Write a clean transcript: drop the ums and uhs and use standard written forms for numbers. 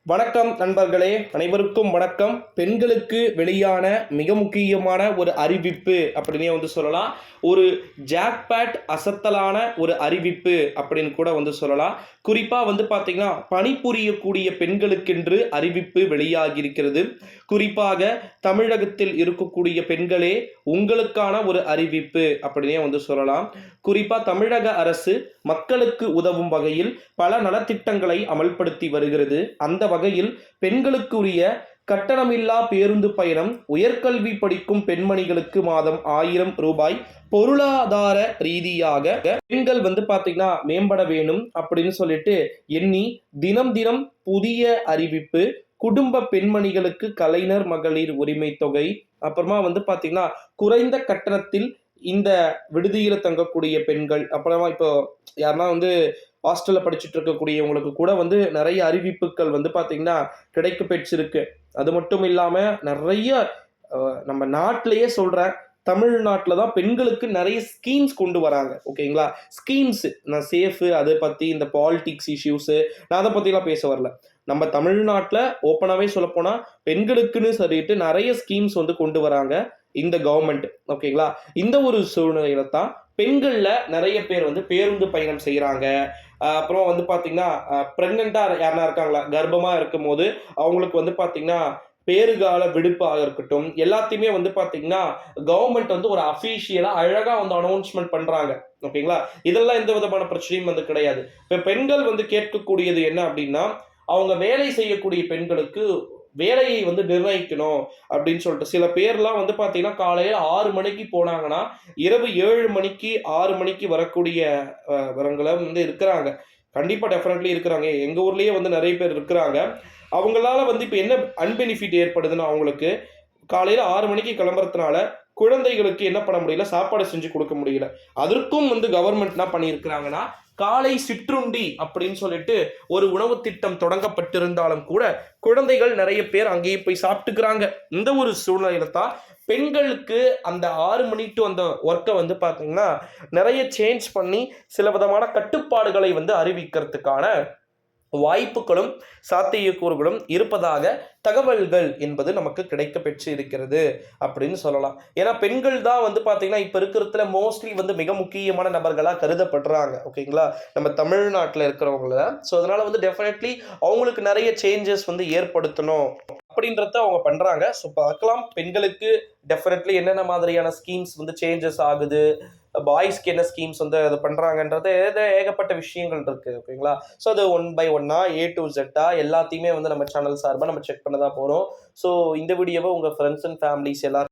வணக்கம் நண்பர்களே, அனைவருக்கும் வணக்கம். பெண்களுக்கு வெளியான மிக முக்கியமான ஒரு அறிவிப்பு அப்படின்னே சொல்லலாம். ஒரு ஜாக்பாட் அசத்தலான ஒரு அறிவிப்பு அப்படின்னு கூட சொல்லலாம். குறிப்பாக பார்த்தீங்கன்னா, பணிபுரியக்கூடிய பெண்களுக்கென்று அறிவிப்பு வெளியாகியிருக்கிறது. குறிப்பாக தமிழகத்தில் இருக்கக்கூடிய பெண்களே, உங்களுக்கான ஒரு அறிவிப்பு அப்படின்னே சொல்லலாம். குறிப்பாக தமிழக அரசு மக்களுக்கு உதவும் வகையில் பல நலத்திட்டங்களை அமல்படுத்தி வருகிறது. அந்த வகையில் பெண்களுக்குரிய கட்டணமில்லா பேருந்து பயணம், உயர்கல்வி படிக்கும் பெண்மணிகளுக்கு மாதம் 1000 ரூபாய் பொருளாதார ரீதியாக பெண்கள் பார்த்தீங்கன்னா மேம்பட வேணும் அப்படின்னு சொல்லிட்டு எண்ணி தினம் தினம் புதிய அறிவிப்பு. குடும்ப பெண்மணிகளுக்கு கலைஞர் மகளிர் உரிமை தொகை, அப்புறமா பார்த்தீங்கன்னா குறைந்த கட்டணத்தில் இந்த விடுதியில தங்கக்கூடிய பெண்கள், அப்புறமா இப்போ யாருன்னா ஹாஸ்டல்ல படிச்சுட்டு இருக்கக்கூடியவங்களுக்கு கூட நிறைய அறிவிப்புகள் பார்த்தீங்கன்னா கிடைக்க பெற்றிருக்கு. அது மட்டும் இல்லாம நிறைய நம்ம நாட்டிலேயே சொல்றேன், தமிழ்நாட்டில் தான் பெண்களுக்கு நிறைய ஸ்கீம்ஸ் கொண்டு வராங்க. ஓகேங்களா? ஸ்கீம்ஸ் நான் சேஃபு அதை பற்றி, இந்த பாலிடிக்ஸ் இஷ்யூஸு நான் அதை பற்றிலாம் பேச வரல. நம்ம தமிழ்நாட்டில் ஓப்பனாகவே சொல்லப்போனால் பெண்களுக்குன்னு சொல்லிட்டு நிறைய ஸ்கீம்ஸ் கொண்டு வராங்க இந்த கவர்மெண்ட். ஓகேங்களா? இந்த ஒரு சூழ்நிலையில தான் பெண்களில் நிறைய பேர் பேருந்து பயணம் செய்கிறாங்க. அப்புறம் பார்த்தீங்கன்னா ப்ரெக்னெண்ட்டாக யாருனா இருக்காங்களா, கர்ப்பமாக இருக்கும் போது அவங்களுக்கு பார்த்தீங்கன்னா பேறுகால விடுப்பாக இருக்கட்டும், எல்லாத்தையுமே பார்த்தீங்கன்னா கவர்மெண்ட் ஒரு அஃபீஷியலா அழகா அனௌன்ஸ்மெண்ட் பண்றாங்க. ஓகேங்களா? இதெல்லாம் எந்த விதமான பிரச்சனையும் கிடையாது. இப்ப பெண்கள் கேட்கக்கூடியது என்ன அப்படின்னா, அவங்க வேலை செய்யக்கூடிய பெண்களுக்கு வேலையை நிர்ணயிக்கணும் அப்படின்னு சொல்லிட்டு சில பேர்லாம் பார்த்தீங்கன்னா காலையில 6 மணிக்கு போனாங்கன்னா இரவு 7 மணிக்கு 6 மணிக்கு வரக்கூடிய வரங்களும் இருக்கிறாங்க. கண்டிப்பா டெஃபினெட்லி இருக்கிறாங்க. எங்க ஊர்லயே நிறைய பேர் இருக்கிறாங்க. அவங்களால இப்ப என்ன அன்பெனிஃபிட் ஏற்படுதுன்னா, அவங்களுக்கு காலையில 6 மணிக்கு கிளம்புறதுனால குழந்தைகளுக்கு என்ன பண்ண முடியல, சாப்பாடு செஞ்சு கொடுக்க முடியல. அதற்கும் கவர்மெண்ட் என்ன பண்ணியிருக்கிறாங்கன்னா, காலை சிற்றுண்டி அப்படின்னு சொல்லிட்டு ஒரு உணவு திட்டம் தொடங்கப்பட்டிருந்தாலும் கூட குழந்தைகள் நிறைய பேர் அங்கேயே போய் சாப்பிட்டுக்கிறாங்க. இந்த ஒரு சூழ்நிலையில தான் பெண்களுக்கு அந்த 6 மணி டு அந்த ஒர்க்கை பார்த்தீங்கன்னா நிறைய சேஞ்ச் பண்ணி சில விதமான கட்டுப்பாடுகளை அறிவிக்கிறதுக்கான வாய்ப்புகளும் சாத்தியக்கூறுகளும் இருப்பதாக தகவல்கள் என்பது நமக்கு கிடைக்க பெற்று இருக்கிறது அப்படின்னு சொல்லலாம். ஏன்னா பெண்கள் தான் பார்த்தீங்கன்னா இப்போ இருக்கிறதுல மோஸ்ட்லி மிக முக்கியமான நபர்களாக கருதப்படுறாங்க. ஓகேங்களா? நம்ம தமிழ்நாட்டில் இருக்கிறவங்கள. ஸோ அதனால டெஃபினெட்லி அவங்களுக்கு நிறைய சேஞ்சஸ் ஏற்படுத்தணும் அப்படின்றத அவங்க பண்றாங்க. ஸோ பார்க்கலாம் பெண்களுக்கு டெஃபினெட்லி என்னென்ன மாதிரியான ஸ்கீம்ஸ் சேஞ்சஸ் ஆகுது, பாய்ஸ்க்கு என்ன ஸ்கீம்ஸ் அது பண்றாங்கன்றது ஏகப்பட்ட விஷயங்கள் இருக்கு. ஓகேங்களா? ஸோ அது ஒன் பை ஒன்னா A to Z எல்லாத்தையுமே நம்ம சேனல் சார்பாக நம்ம செக் பண்ண தான் போறோம். ஸோ இந்த வீடியோவை உங்க ஃப்ரெண்ட்ஸ் அண்ட் ஃபேமிலிஸ் எல்லாரும்